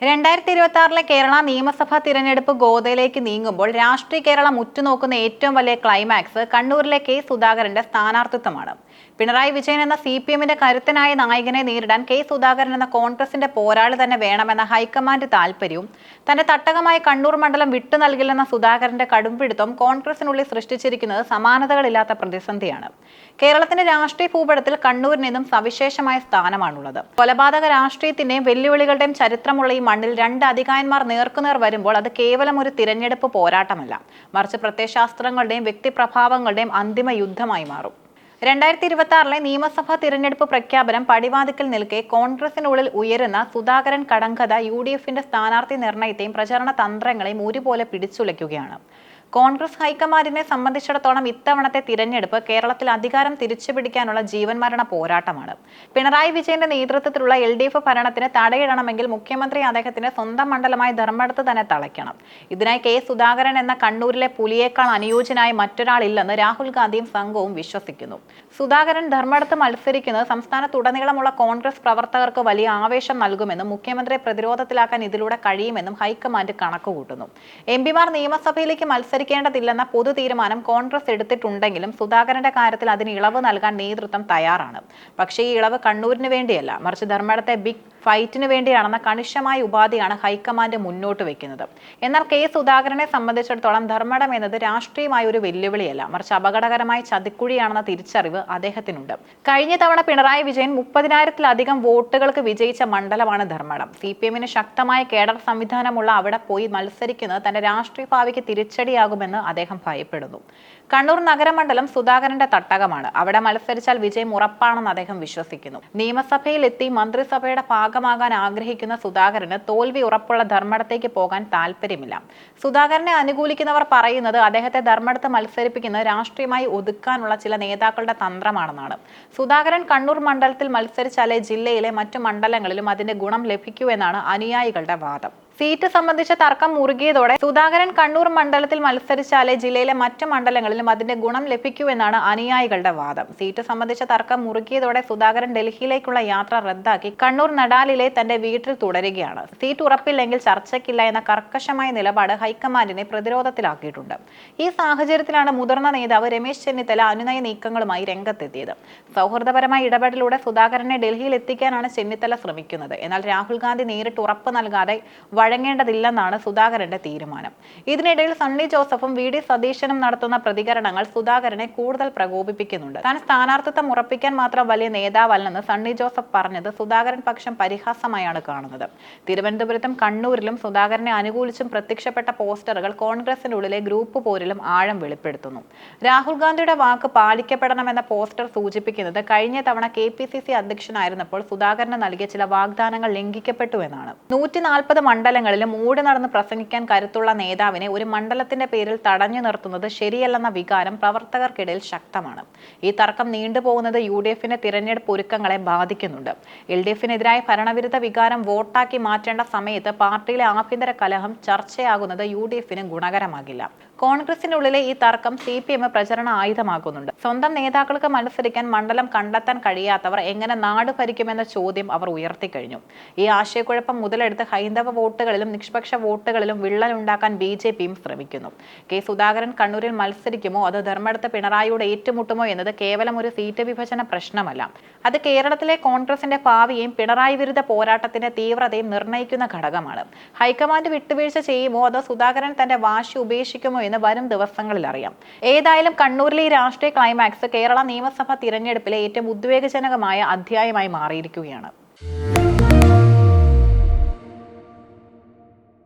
2026 കേരള നിയമസഭാ തിരഞ്ഞെടുപ്പ് ഗോതയിലേക്ക് നീങ്ങുമ്പോൾ രാഷ്ട്രീയ കേരളം ഉറ്റുനോക്കുന്ന ഏറ്റവും വലിയ ക്ലൈമാക്സ് കണ്ണൂരിലെ കെ സുധാകരന്റെ സ്ഥാനാർത്ഥിത്വമാണ്. പിണറായി വിജയൻ എന്ന CPMന്റെ കരുത്തനായ നായകനെ നേരിടാൻ കെ സുധാകരൻ എന്ന കോൺഗ്രസിന്റെ പോരാളി തന്നെ വേണമെന്ന ഹൈക്കമാൻഡ് താൽപര്യവും തന്റെ തട്ടകമായ കണ്ണൂർ മണ്ഡലം വിട്ടു നൽകില്ലെന്ന സുധാകരന്റെ കടുംപിടുത്തം കോൺഗ്രസിനുള്ളിൽ സൃഷ്ടിച്ചിരിക്കുന്നത് സമാനതകളില്ലാത്ത പ്രതിസന്ധിയാണ്. കേരളത്തിന്റെ രാഷ്ട്രീയ ഭൂപടത്തിൽ കണ്ണൂരിനെന്നും സവിശേഷമായ സ്ഥാനമാണുള്ളത്. കൊലപാതക രാഷ്ട്രീയത്തിന്റെയും വെല്ലുവിളികളുടെയും ചരിത്രമുള്ള ഈ മണ്ണിൽ രണ്ട് അധികായന്മാർ നേർക്കുനേർ വരുമ്പോൾ അത് കേവലം ഒരു തിരഞ്ഞെടുപ്പ് പോരാട്ടമല്ല, മറിച്ച് പ്രത്യയശാസ്ത്രങ്ങളുടെയും വ്യക്തിപ്രഭാവങ്ങളുടെയും അന്തിമ യുദ്ധമായി മാറും. 2026 നിയമസഭാ തിരഞ്ഞെടുപ്പ് പ്രഖ്യാപനം പടിവാതിക്കൽ നിൽക്കെ കോൺഗ്രസിനുള്ളിൽ ഉയരുന്ന സുധാകരൻ കടങ്കഥ UDFന്റെ സ്ഥാനാർത്ഥി നിർണയത്തെയും പ്രചരണ തന്ത്രങ്ങളെയും ഒരുപോലെ പിടിച്ചുലയ്ക്കുകയാണ്. കോൺഗ്രസ് ഹൈക്കമാൻഡിനെ സംബന്ധിച്ചിടത്തോളം ഇത്തവണത്തെ തിരഞ്ഞെടുപ്പ് കേരളത്തിൽ അധികാരം തിരിച്ചുപിടിക്കാനുള്ള ജീവൻമരണ പോരാട്ടമാണ്. പിണറായി വിജയന്റെ നേതൃത്വത്തിലുള്ള LDF ഭരണത്തിന് തടയിടണമെങ്കിൽ മുഖ്യമന്ത്രി അദ്ദേഹത്തിന്റെ സ്വന്തം മണ്ഡലമായ ധർമ്മടത്ത് തന്നെ തളയ്ക്കണം. ഇതിനായി കെ സുധാകരൻ എന്ന കണ്ണൂരിലെ പുലിയേക്കാൾ അനുയോജ്യനായി മറ്റൊരാളില്ലെന്ന് രാഹുൽ ഗാന്ധിയും സംഘവും വിശ്വസിക്കുന്നു. സുധാകരൻ ധർമ്മടത്ത് മത്സരിക്കുന്നത് സംസ്ഥാനത്തുടനീളമുള്ള കോൺഗ്രസ് പ്രവർത്തകർക്ക് വലിയ ആവേശം നൽകുമെന്നും മുഖ്യമന്ത്രിയെ പ്രതിരോധത്തിലാക്കാൻ ഇതിലൂടെ കഴിയുമെന്നും ഹൈക്കമാൻഡ് കണക്കുകൂട്ടുന്നു. MP-മാർ നിയമസഭയിലേക്ക് മത്സരിക്കേണ്ടതില്ലെന്ന പൊതു തീരുമാനം കോൺഗ്രസ് എടുത്തിട്ടുണ്ടെങ്കിലും സുധാകരന്റെ കാര്യത്തിൽ അതിന് ഇളവ് നൽകാൻ നേതൃത്വം തയ്യാറാണ്. പക്ഷേ ഈ ഇളവ് കണ്ണൂരിന് വേണ്ടിയല്ല, മറിച്ച് ധർമ്മടത്തെ ബിഗ് ഫൈറ്റിന് വേണ്ടിയാണെന്ന കണിശമായ ഉപാധിയാണ് ഹൈക്കമാൻഡ് മുന്നോട്ട് വെക്കുന്നത്. എന്നാൽ കെ സുധാകരനെ സംബന്ധിച്ചിടത്തോളം ധർമ്മടം എന്നത് രാഷ്ട്രീയമായ ഒരു വെല്ലുവിളിയല്ല, മറിച്ച് അപകടകരമായ ചതിക്കുഴിയാണെന്ന തിരിച്ചറിവ് അദ്ദേഹത്തിനുണ്ട്. കഴിഞ്ഞ തവണ പിണറായി വിജയൻ 30,000-ലധികം വോട്ടുകൾക്ക് വിജയിച്ച മണ്ഡലമാണ് ധർമ്മടം. CPMന് ശക്തമായ കേഡർ സംവിധാനമുള്ള അവിടെ പോയി മത്സരിക്കുന്നത് തന്റെ രാഷ്ട്രീയ ഭാവിക്ക് തിരിച്ചടിയാകുമെന്ന് അദ്ദേഹം ഭയപ്പെടുന്നു. കണ്ണൂർ നഗരമണ്ഡലം സുധാകരന്റെ തട്ടകമാണ്. അവിടെ മത്സരിച്ചാൽ വിജയം ഉറപ്പാണെന്ന് അദ്ദേഹം വിശ്വസിക്കുന്നു. നിയമസഭയിൽ എത്തി മന്ത്രിസഭയുടെ ഭാഗമാകാൻ ആഗ്രഹിക്കുന്ന സുധാകരന് തോൽവി ഉറപ്പുള്ള ധർമ്മടത്തേക്ക് പോകാൻ താല്പര്യമില്ല. സുധാകരനെ അനുകൂലിക്കുന്നവർ പറയുന്നത് അദ്ദേഹത്തെ ധർമ്മടത്ത് മത്സരിപ്പിക്കുന്നത് രാഷ്ട്രീയമായി ഒതുക്കാനുള്ള ചില നേതാക്കളുടെ തന്ത്രമാണെന്നാണ്. സുധാകരൻ കണ്ണൂർ മണ്ഡലത്തിൽ മത്സരിച്ചാലേ ജില്ലയിലെ മറ്റു മണ്ഡലങ്ങളിലും അതിന്റെ ഗുണം ലഭിക്കൂ എന്നാണ് അനുയായികളുടെ വാദം. സീറ്റ് സംബന്ധിച്ച തർക്കം മുറുകിയതോടെ സുധാകരൻ കണ്ണൂർ മണ്ഡലത്തിൽ മത്സരിച്ചാലേ ജില്ലയിലെ മറ്റു മണ്ഡലങ്ങളിലും അതിന്റെ ഗുണം ലഭിക്കൂ എന്നാണ് അനുയായികളുടെ വാദം. സീറ്റ് സംബന്ധിച്ച തർക്കം മുറുകിയതോടെ സുധാകരൻ ഡൽഹിയിലേക്കുള്ള യാത്ര റദ്ദാക്കി കണ്ണൂർ നടാലിലെ തന്റെ വീട്ടിൽ തുടരുകയാണ്. സീറ്റ് ഉറപ്പില്ലെങ്കിൽ ചർച്ചയ്ക്കില്ല എന്ന കർക്കശമായ നിലപാട് ഹൈക്കമാൻഡിനെ പ്രതിരോധത്തിലാക്കിയിട്ടുണ്ട്. ഈ സാഹചര്യത്തിലാണ് മുതിർന്ന നേതാവ് രമേശ് ചെന്നിത്തല അനുനയ നീക്കങ്ങളുമായി രംഗത്തെത്തിയത്. സൗഹൃദപരമായ ഇടപെടലിലൂടെ സുധാകരനെ ഡൽഹിയിൽ എത്തിക്കാനാണ് ചെന്നിത്തല ശ്രമിക്കുന്നത്. എന്നാൽ രാഹുൽ ഗാന്ധി നേരിട്ട് ഉറപ്പ് നൽകാതെ വഴങ്ങേണ്ടതില്ലെന്നാണ് സുധാകരന്റെ തീരുമാനം. ഇതിനിടയിൽ സണ്ണി ജോസഫും VD സതീശനും നടത്തുന്ന പ്രതികരണങ്ങൾ സുധാകരനെ കൂടുതൽ പ്രകോപിപ്പിക്കുന്നുണ്ട്. താൻ സ്ഥാനാർത്ഥിത്വം ഉറപ്പിക്കാൻ മാത്രം വലിയ നേതാവല്ലെന്ന് സണ്ണി ജോസഫ് പറഞ്ഞത് സുധാകരൻ പക്ഷം പരിഹാസമായാണ് കാണുന്നത്. തിരുവനന്തപുരത്തും കണ്ണൂരിലും സുധാകരനെ അനുകൂലിച്ചും പ്രത്യക്ഷപ്പെട്ട പോസ്റ്ററുകൾ കോൺഗ്രസിനുള്ളിലെ ഗ്രൂപ്പ് പോരിലും ആഴം വെളിപ്പെടുത്തുന്നു. രാഹുൽ ഗാന്ധിയുടെ വാക്ക് പാലിക്കപ്പെടണമെന്ന പോസ്റ്റർ സൂചിപ്പിക്കുന്നത് കഴിഞ്ഞ തവണ KPCC അധ്യക്ഷനായിരുന്നപ്പോൾ സുധാകരന് നൽകിയ ചില വാഗ്ദാനങ്ങൾ ലംഘിക്കപ്പെട്ടു എന്നാണ്. 140 മണ്ഡലങ്ങളിലും ഓടി നടന്ന് പ്രസംഗിക്കാൻ കരുത്തുള്ള നേതാവിനെ ഒരു മണ്ഡലത്തിന്റെ പേരിൽ തടഞ്ഞു നിർത്തുന്നത് ശരിയല്ലെന്ന വികാരം പ്രവർത്തകർക്കിടയിൽ ശക്തമാണ്. ഈ തർക്കം നീണ്ടുപോകുന്നത് UDFന്റെ തിരഞ്ഞെടുപ്പ് ഒരുക്കങ്ങളെ ബാധിക്കുന്നുണ്ട്. LDFനെതിരായ ഭരണവിരുദ്ധ വികാരം വോട്ടാക്കി മാറ്റേണ്ട സമയത്ത് പാർട്ടിയിലെ ആഭ്യന്തര കലഹം ചർച്ചയാകുന്നത് UDFന് ഗുണകരമാകില്ല. കോൺഗ്രസിനുള്ളിലെ ഈ തർക്കം CPM പ്രചരണ ആയുധമാക്കുന്നുണ്ട്. സ്വന്തം നേതാക്കൾക്ക് മത്സരിക്കാൻ മണ്ഡലം കണ്ടെത്താൻ കഴിയാത്തവർ എങ്ങനെ നാട് ഭരിക്കുമെന്ന ചോദ്യം അവർ ഉയർത്തിക്കഴിഞ്ഞു. ഈ ആശയക്കുഴപ്പം മുതലെടുത്ത് ഹൈന്ദവ വോട്ടുകളിലും നിഷ്പക്ഷ വോട്ടുകളിലും വിള്ളലുണ്ടാക്കാൻ BJPയും ശ്രമിക്കുന്നു. കെ സുധാകരൻ കണ്ണൂരിൽ മത്സരിക്കുമോ അതോ ധർമ്മടത്ത് പിണറായിയോട് ഏറ്റുമുട്ടുമോ എന്നത് കേവലം ഒരു സീറ്റ് വിഭജന പ്രശ്നമല്ല. അത് കേരളത്തിലെ കോൺഗ്രസിന്റെ ഭാവിയെയും പിണറായി വിരുദ്ധ പോരാട്ടത്തിന്റെ തീവ്രതയും നിർണ്ണയിക്കുന്ന ഘടകമാണ്. ഹൈക്കമാൻഡ് വിട്ടുവീഴ്ച ചെയ്യുമോ അതോ സുധാകരൻ തന്റെ വാശി ഉപേക്ഷിക്കുമോ എന്ന് വരും ദിവസങ്ങളിൽ അറിയാം. ഏതായാലും കണ്ണൂരിലെ ഈ രാഷ്ട്രീയ ക്ലൈമാക്സ് കേരള നിയമസഭാ തിരഞ്ഞെടുപ്പിലെ ഏറ്റവും ഉദ്വേഗജനകമായ അധ്യായമായി മാറിയിരിക്കുകയാണ്.